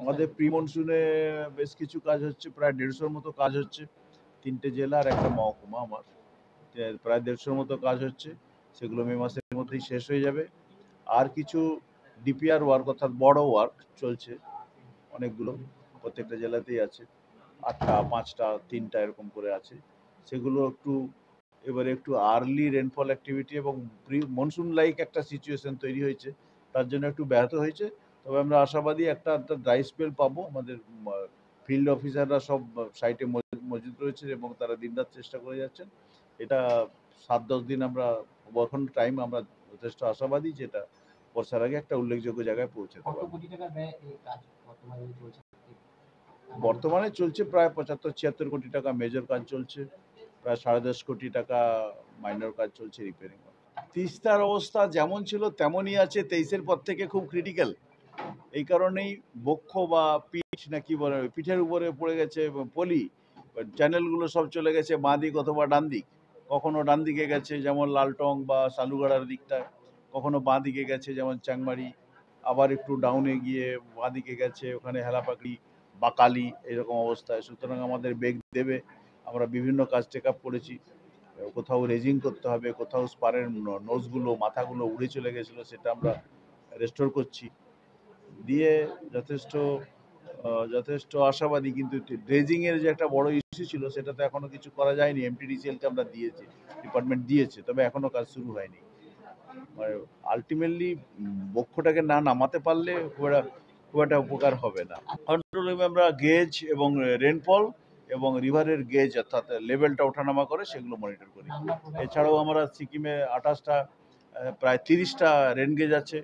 আমাদের প্রি মনসুনে বেশ কিছু কাজ হচ্ছে, প্রায় 150-র মতো কাজ হচ্ছে। 3টে জেলা আর একটা মহকুমা আমার, প্রায় 150-র মতো কাজ হচ্ছে। সেগুলো মে মাসের মধ্যেই শেষ হয়ে যাবে। আর কিছু ডিপিআর ওয়ার্ক অর্থাৎ বড় ওয়ার্ক চলছে অনেকগুলো, প্রত্যেকটা জেলাতেই আছে, 8টা 5টা 3টা এরকম করে আছে। সেগুলো এবারে একটু আর্লি রেনফল অ্যাক্টিভিটি এবং প্রি মনসুন লাইক একটা সিচুয়েশন তৈরি হয়েছে, তার জন্য একটু ব্যাহত হয়েছে। তবে আমরা আশাবাদী একটা ড্রাই স্পেল পাবো। আমাদের ফিল্ড অফিসাররা সব সাইটে মজুদ রয়েছে এবং তারা দিনরাত চেষ্টা করে যাচ্ছেন। এটা 7-10 দিন আমরা এখন টাইম, আমরা যথেষ্ট আশাবাদী যে এটা বর্ষার আগে একটা উল্লেখযোগ্য জায়গায় পৌঁছাতে পারবো। বর্তমানে চলছে প্রায় 75-76 কোটি টাকা মেজর কাজ চলছে, প্রায় 10.5 কোটি টাকা মাইনর কাজ চলছে রিপেয়ারিং। তিস্তার অবস্থা যেমন ছিল তেমনই আছে, 23-এর পর থেকে খুব ক্রিটিক্যাল। এই কারণেই বক্ষ বা পিঠ নাকি বলে, পিঠের উপরে পড়ে গেছে পলি, চ্যানেলগুলো সব চলে গেছে বাঁ দিক অথবা ডান দিক। কখনো ডান দিকে গেছে যেমন লালটং বা সালুগাড়ার দিকটা, কখনো বাঁ দিকে গেছে যেমন চাংমারি, আবার একটু ডাউনে গিয়ে বাঁ দিকে গেছে ওখানে হেলাপাকড়ি বাকালি, এরকম অবস্থায়। সুতরাং আমাদের বেগ দেবে, আমরা বিভিন্ন কাজ টেক আপ করেছি। কোথাও রেজিং করতে হবে, কোথাও স্পারের নোজগুলো মাথাগুলো উড়ে চলে গেছিলো, সেটা আমরা রেস্টোর করছি দিয়ে যথেষ্ট আশাবাদী। কিন্তু ড্রেজিং এর যে একটা বড় ইস্যু ছিল সেটা তো এখনো কিছু করা যায়নি। এমটিডিসিএলকে আমরা দিয়েছি, ডিপার্টমেন্ট দিয়েছে, তবে এখনো কাজ শুরু হয়নি। মানে আলটিমেটলি বক্ষটাকে না নামাতে পারলে খুব একটা উপকার হবে না। কন্ট্রোল রুমে আমরা গেজ এবং রেনফল এবং রিভারের গেজ অর্থাৎ লেভেলটা ওঠানামা করে সেগুলো মনিটর করি। এছাড়াও আমরা সিকিমে 28টা প্রায় 30টা রেন গেজ আছে,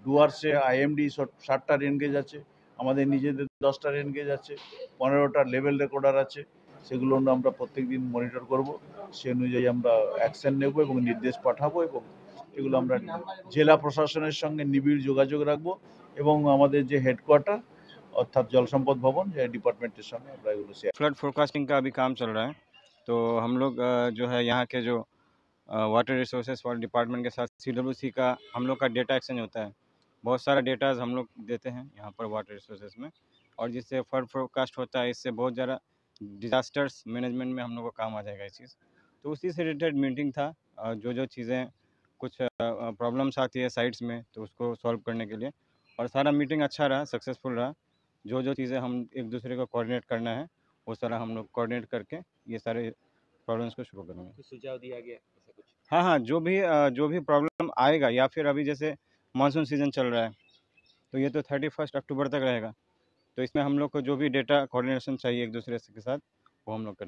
ডুয়ার্সে আইএমডি 60টা রেন গেজ আছে, আমাদের নিজেদের 10টা রেন গেজ আছে, 15টা লেভেল রেকর্ডার আছে। সেগুলো আমরা প্রত্যেকদিন মনিটর করব, সে অনুযায়ী আমরা অ্যাকশন নেব এবং নির্দেশ পাঠাবো এবং এগুলো আমরা জেলা প্রশাসনের সঙ্গে নিবিড় যোগাযোগ রাখবো এবং আমাদের যে হেডকোয়ার্টার अर्थात जल संपद भवन या डिपार्टमेंट के सामने फ्लड फोरकास्टिंग का अभी काम चल रहा है। तो हम लोग जो है यहाँ के जो वाटर रिसोर्सेज डिपार्टमेंट के साथ CWC का हम लोग का डेटा एक्सचेंज होता है। बहुत सारा डेटाज हम लोग देते हैं यहाँ पर वाटर रिसोर्सेज में, और जिससे फ्लड फोरकास्ट होता है, इससे बहुत ज़्यादा डिज़ास्टर्स मैनेजमेंट में हम लोग को काम आ जाएगा इस चीज़। तो उसी से रिलेटेड मीटिंग था, जो चीज़ें कुछ प्रॉब्लम्स आती है साइट्स में, तो उसको सॉल्व करने के लिए, और सारा मीटिंग अच्छा रहा, सक्सेसफुल रहा। जो चीज़ें हम एक दूसरे को कोऑर्डिनेट करना है वो सारा हम लोग कोऑर्डिनेट करके ये सारे प्रॉब्लम्स को शुरू करेंगे। कुछ सुझाव दिया गया ऐसा कुछ? हाँ, जो भी प्रॉब्लम आएगा, या फिर अभी जैसे मानसून सीज़न चल रहा है तो ये तो 31 अक्टूबर तक रहेगा, तो इसमें हम लोग को जो भी डेटा कोऑर्डिनेशन चाहिए एक दूसरे के साथ वो हम लोग करेंगे।